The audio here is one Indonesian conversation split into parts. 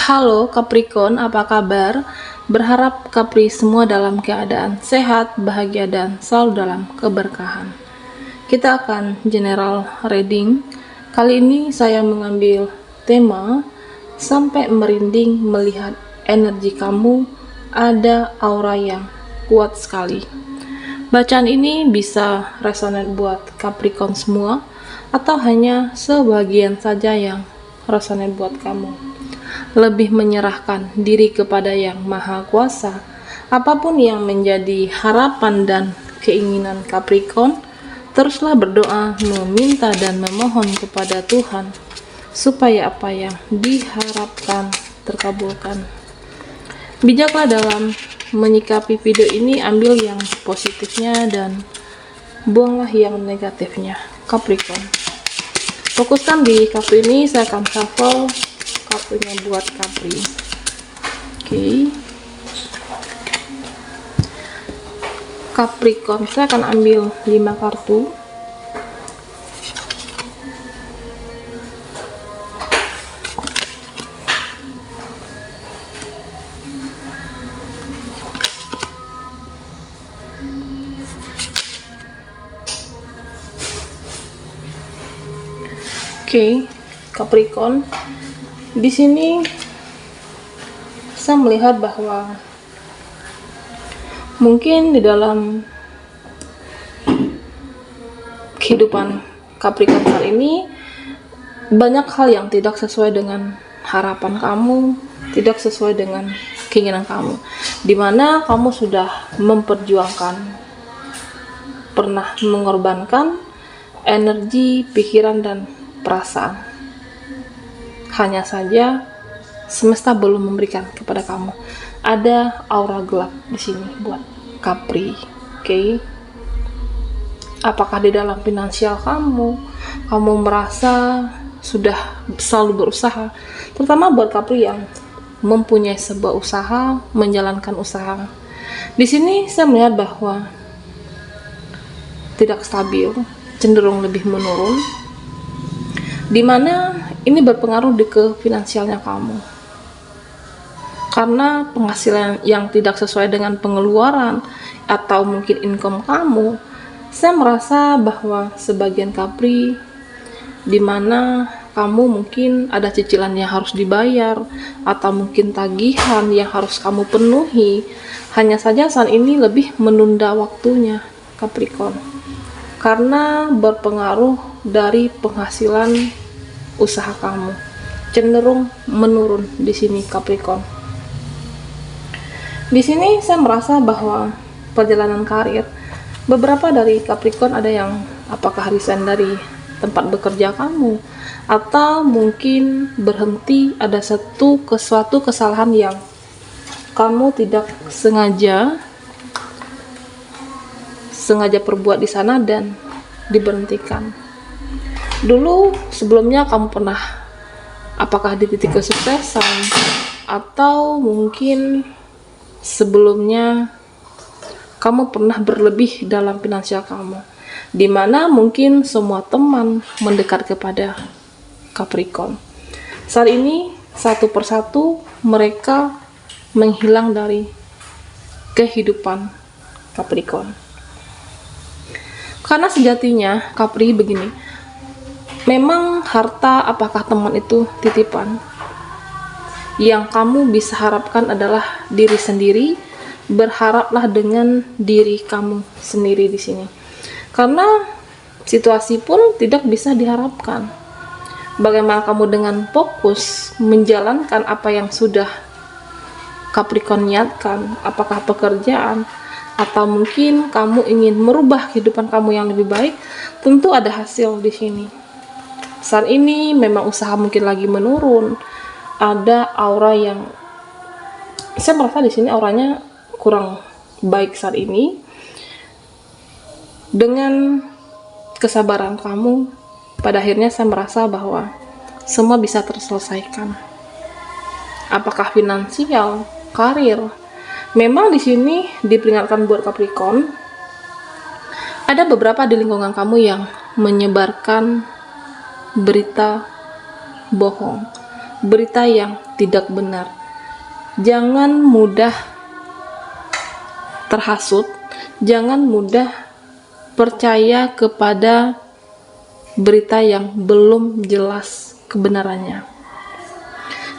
Halo Capricorn, apa kabar? Berharap Capri semua dalam keadaan sehat, bahagia, dan selalu dalam keberkahan. Kita akan general reading. Kali ini saya mengambil tema sampai merinding melihat energi kamu ada aura yang kuat sekali. Bacaan ini bisa resonate buat Capricorn semua atau hanya sebagian saja yang resonate buat kamu. Lebih menyerahkan diri kepada Yang Maha Kuasa. Apapun yang menjadi harapan dan keinginan Capricorn, teruslah berdoa, meminta dan memohon kepada Tuhan supaya apa yang diharapkan terkabulkan. Bijaklah dalam menyikapi video ini, ambil yang positifnya dan buanglah yang negatifnya. Capricorn, fokuskan di kartu ini. Saya akan shuffle kartunya buat Capri. Oke. Capricorn, saya akan ambil 5 kartu. Oke, Capricorn. Di sini saya melihat bahwa mungkin di dalam kehidupan Capricorn saat ini banyak hal yang tidak sesuai dengan harapan kamu, tidak sesuai dengan keinginan kamu, dimana kamu sudah memperjuangkan, pernah mengorbankan energi, pikiran, dan perasaan. Hanya saja semesta belum memberikan kepada kamu. Ada aura gelap di sini buat Capri. Oke. Apakah di dalam finansial kamu merasa sudah selalu berusaha, terutama buat Capri yang mempunyai sebuah usaha, menjalankan usaha. Di sini saya melihat bahwa tidak stabil, cenderung lebih menurun, dimana ini berpengaruh ke finansialnya kamu, karena penghasilan yang tidak sesuai dengan pengeluaran atau mungkin income kamu. Saya merasa bahwa sebagian Capri, dimana kamu mungkin ada cicilan yang harus dibayar atau mungkin tagihan yang harus kamu penuhi, hanya saja saat ini lebih menunda waktunya Capricorn, karena berpengaruh dari penghasilan usaha kamu cenderung menurun di sini Capricorn. Di sini saya merasa bahwa perjalanan karir beberapa dari Capricorn ada yang apakah resign dari tempat bekerja kamu, atau mungkin berhenti, ada suatu kesalahan yang kamu tidak sengaja perbuat di sana dan diberhentikan. Dulu sebelumnya kamu pernah apakah di titik kesuksesan, atau mungkin sebelumnya kamu pernah berlebih dalam finansial kamu, dimana mungkin semua teman mendekat kepada Capricorn. Saat ini satu persatu mereka menghilang dari kehidupan Capricorn. Karena sejatinya Capri begini, memang harta apakah teman itu titipan. Yang kamu bisa harapkan adalah diri sendiri. Berharaplah dengan diri kamu sendiri di sini. Karena situasi pun tidak bisa diharapkan. Bagaimana kamu dengan fokus menjalankan apa yang sudah Capricorn niatkan, apakah pekerjaan atau mungkin kamu ingin merubah kehidupan kamu yang lebih baik, tentu ada hasil di sini. Saat ini memang usaha mungkin lagi menurun, ada aura yang saya merasa di sini auranya kurang baik saat ini. Dengan kesabaran kamu, pada akhirnya saya merasa bahwa semua bisa terselesaikan. Apakah finansial, karir, memang di sini diperingatkan buat Capricorn. Ada beberapa di lingkungan kamu yang menyebarkan berita bohong, berita yang tidak benar. Jangan mudah terhasut, jangan mudah percaya kepada berita yang belum jelas kebenarannya.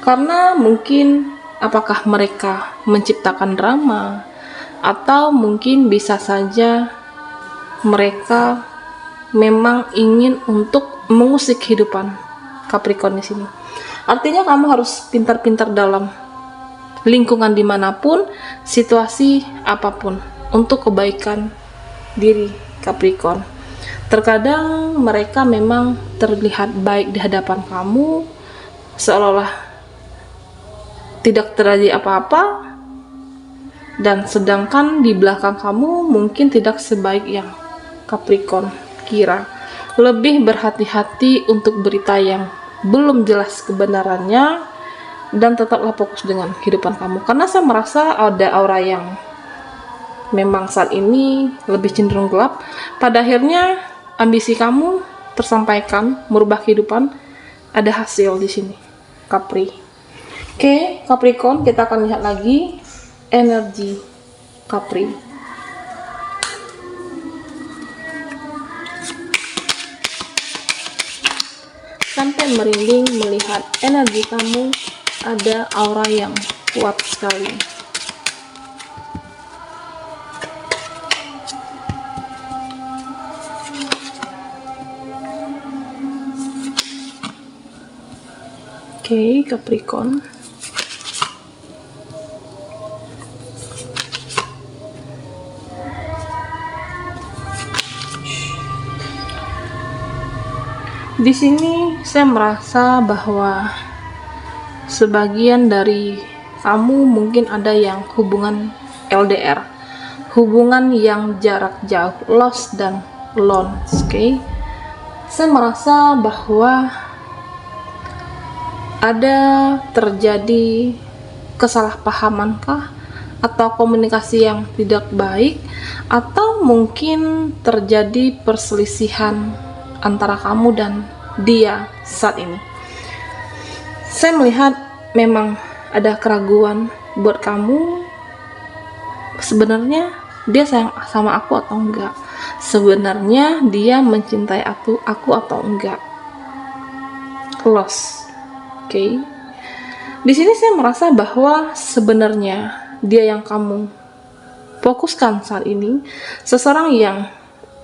Karena mungkin apakah mereka menciptakan drama, atau mungkin bisa saja mereka memang ingin untuk mengusik kehidupan Capricorn di sini. Artinya kamu harus pintar-pintar dalam lingkungan dimanapun, situasi apapun, untuk kebaikan diri Capricorn. Terkadang mereka memang terlihat baik di hadapan kamu, seolah-olah tidak terjadi apa-apa, dan sedangkan di belakang kamu mungkin tidak sebaik yang Capricorn kira. Lebih berhati-hati untuk berita yang belum jelas kebenarannya, dan tetaplah fokus dengan kehidupan kamu. Karena saya merasa ada aura yang memang saat ini lebih cenderung gelap. Pada akhirnya ambisi kamu tersampaikan, merubah kehidupan, ada hasil di sini, Capri. Oke, Capricorn, kita akan lihat lagi energi Capri. Sampai merinding melihat energi kamu, ada aura yang kuat sekali. Oke, Capricorn. Di sini saya merasa bahwa sebagian dari kamu mungkin ada yang hubungan LDR, hubungan yang jarak jauh, lost dan alone. Oke, saya merasa bahwa ada terjadi kesalahpahamankah, atau komunikasi yang tidak baik, atau mungkin terjadi perselisihan antara kamu dan dia saat ini. Saya melihat memang ada keraguan buat kamu, sebenarnya dia sayang sama aku atau enggak, sebenarnya dia mencintai aku atau enggak. Lost. Oke. Di sini saya merasa bahwa sebenarnya dia yang kamu fokuskan saat ini, seseorang yang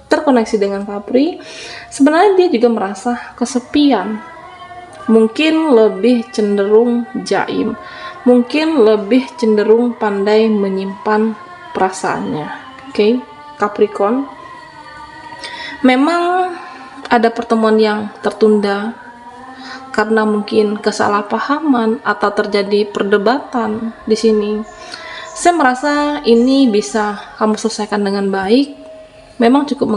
terkoneksi dengan Capri, sebenarnya dia juga merasa kesepian, mungkin lebih cenderung jaim, mungkin lebih cenderung pandai menyimpan perasaannya. Oke, Capricorn, memang ada pertemuan yang tertunda karena mungkin kesalahpahaman atau terjadi perdebatan di sini. Saya merasa ini bisa kamu selesaikan dengan baik. Memang cukup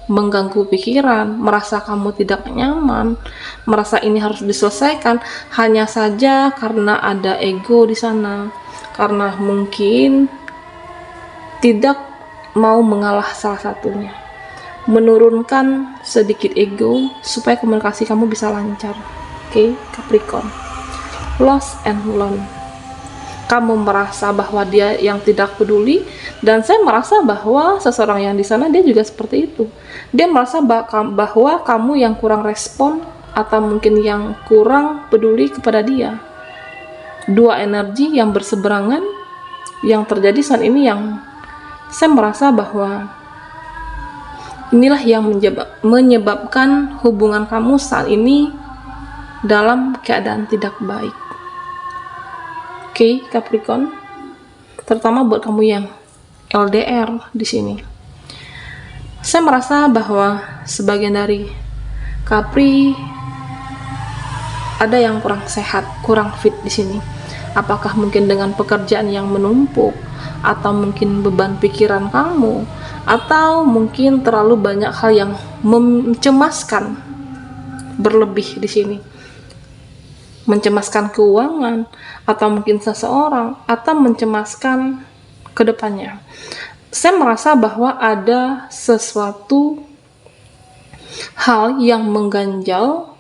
mengganggu pikiran, merasa kamu tidak nyaman, merasa ini harus diselesaikan hanya saja karena ada ego di sana, karena mungkin tidak mau mengalah salah satunya, menurunkan sedikit ego supaya komunikasi kamu bisa lancar. Oke, Capricorn, lost and alone. Kamu merasa bahwa dia yang tidak peduli, dan saya merasa bahwa seseorang yang di sana dia juga seperti itu. Dia merasa bahwa kamu yang kurang respon, atau mungkin yang kurang peduli kepada dia. Dua energi yang berseberangan yang terjadi saat ini, yang saya merasa bahwa inilah yang menyebabkan hubungan kamu saat ini dalam keadaan tidak baik. Oke, Capricorn, terutama buat kamu yang LDR di sini. Saya merasa bahwa sebagian dari Capri ada yang kurang sehat, kurang fit di sini. Apakah mungkin dengan pekerjaan yang menumpuk, atau mungkin beban pikiran kamu, atau mungkin terlalu banyak hal yang mencemaskan berlebih di sini. Mencemaskan keuangan, atau mungkin seseorang, atau mencemaskan kedepannya. Saya merasa bahwa ada sesuatu hal yang mengganjal,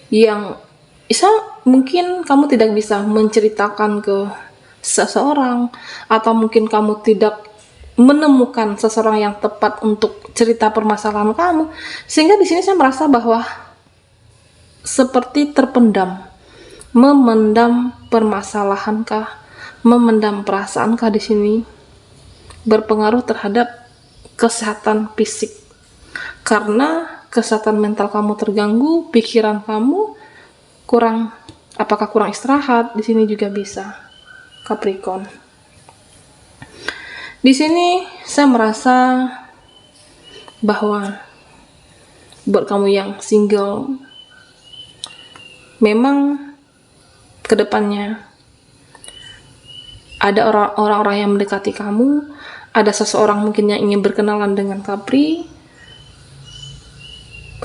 yang bisa mungkin kamu tidak bisa menceritakan ke seseorang, atau mungkin kamu tidak menemukan seseorang yang tepat untuk cerita permasalahan kamu, sehingga di sini saya merasa bahwa seperti terpendam, memendam permasalahankah, memendam perasaankah di sini berpengaruh terhadap kesehatan fisik, karena kesehatan mental kamu terganggu, pikiran kamu kurang, apakah kurang istirahat, di sini juga bisa, Capricorn. Di sini saya merasa bahwa buat kamu yang single, memang kedepannya ada orang-orang yang mendekati kamu, ada seseorang mungkin yang ingin berkenalan dengan Capri.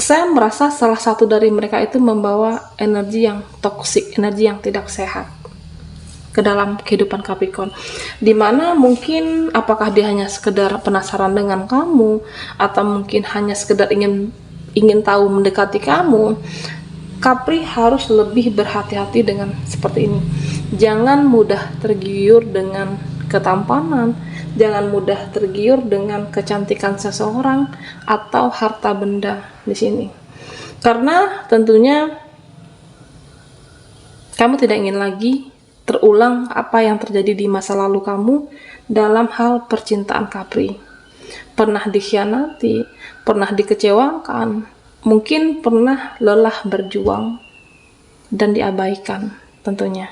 Saya merasa salah satu dari mereka itu membawa energi yang toksik, energi yang tidak sehat ke dalam kehidupan Capricorn, dimana mungkin apakah dia hanya sekedar penasaran dengan kamu, atau mungkin hanya sekedar ingin tahu mendekati kamu. Capri harus lebih berhati-hati dengan seperti ini. Jangan mudah tergiur dengan ketampanan, jangan mudah tergiur dengan kecantikan seseorang atau harta benda di sini, karena tentunya kamu tidak ingin lagi terulang apa yang terjadi di masa lalu kamu dalam hal percintaan Capri. Pernah dikhianati, pernah dikecewakan, mungkin pernah lelah berjuang dan diabaikan tentunya,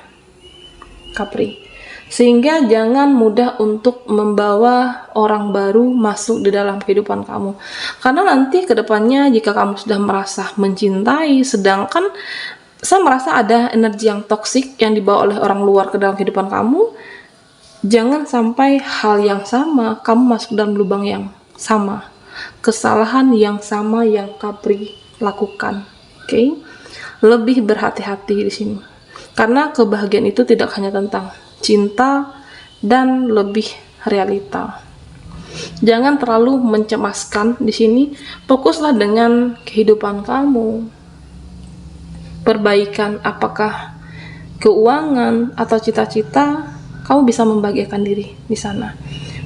Capri. Sehingga jangan mudah untuk membawa orang baru masuk di dalam kehidupan kamu, karena nanti kedepannya jika kamu sudah merasa mencintai, sedangkan saya merasa ada energi yang toksik yang dibawa oleh orang luar ke dalam kehidupan kamu, jangan sampai hal yang sama kamu masuk dalam lubang yang sama, kesalahan yang sama yang Capri lakukan. Oke? Lebih berhati-hati di sini, karena kebahagiaan itu tidak hanya tentang cinta dan lebih realita. Jangan terlalu mencemaskan di sini. Fokuslah dengan kehidupan kamu, perbaikan apakah keuangan atau cita-cita, kamu bisa membahagiakan diri di sana,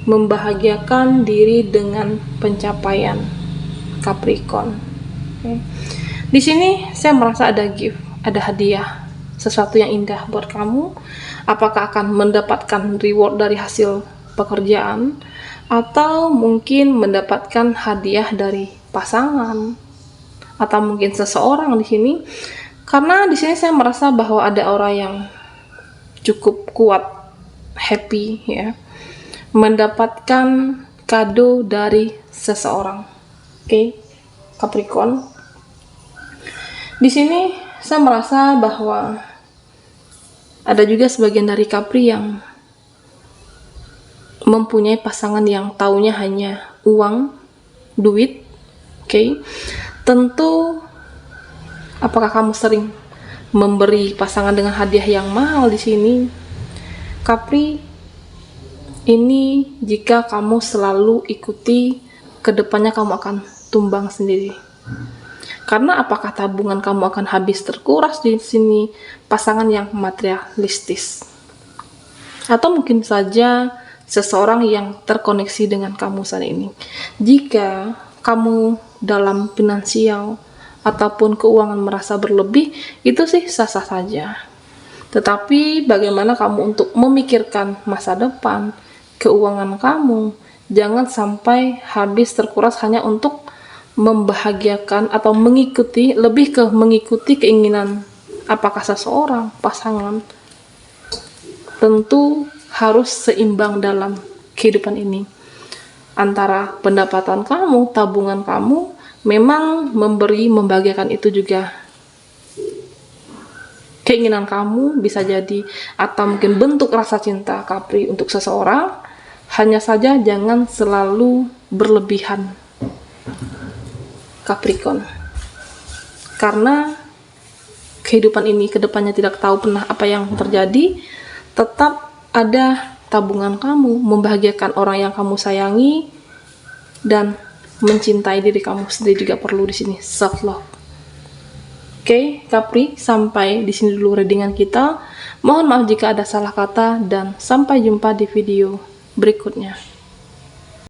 membahagiakan diri dengan pencapaian Capricorn. Okay. Di sini saya merasa ada gift, ada hadiah, sesuatu yang indah buat kamu. Apakah akan mendapatkan reward dari hasil pekerjaan, atau mungkin mendapatkan hadiah dari pasangan, atau mungkin seseorang di sini. Karena di sini saya merasa bahwa ada orang yang cukup kuat, happy ya, mendapatkan kado dari seseorang. Oke, Capricorn. Di sini saya merasa bahwa ada juga sebagian dari Capri yang mempunyai pasangan yang taunya hanya uang, duit. Oke. Tentu apakah kamu sering memberi pasangan dengan hadiah yang mahal di sini? Capri, ini jika kamu selalu ikuti, kedepannya kamu akan tumbang sendiri. Karena apakah tabungan kamu akan habis terkuras di sini, pasangan yang materialistis. Atau mungkin saja seseorang yang terkoneksi dengan kamu saat ini. Jika kamu dalam finansial ataupun keuangan merasa berlebih, itu sih sah-sah saja. Tetapi bagaimana kamu untuk memikirkan masa depan, keuangan kamu, jangan sampai habis terkuras hanya untuk membahagiakan atau mengikuti, lebih ke mengikuti keinginan apakah seseorang, pasangan. Tentu harus seimbang dalam kehidupan ini antara pendapatan kamu, tabungan kamu. Memang membahagiakan itu juga keinginan kamu bisa jadi, atau mungkin bentuk rasa cinta Capri untuk seseorang. Hanya saja jangan selalu berlebihan, Capricorn, karena kehidupan ini kedepannya tidak tahu pernah apa yang terjadi. Tetap ada tabungan kamu, membahagiakan orang yang kamu sayangi, dan mencintai diri kamu sendiri juga perlu di sini, self love. Oke, Kapri, sampai di sini dulu readingan kita. Mohon maaf jika ada salah kata dan sampai jumpa di video berikutnya.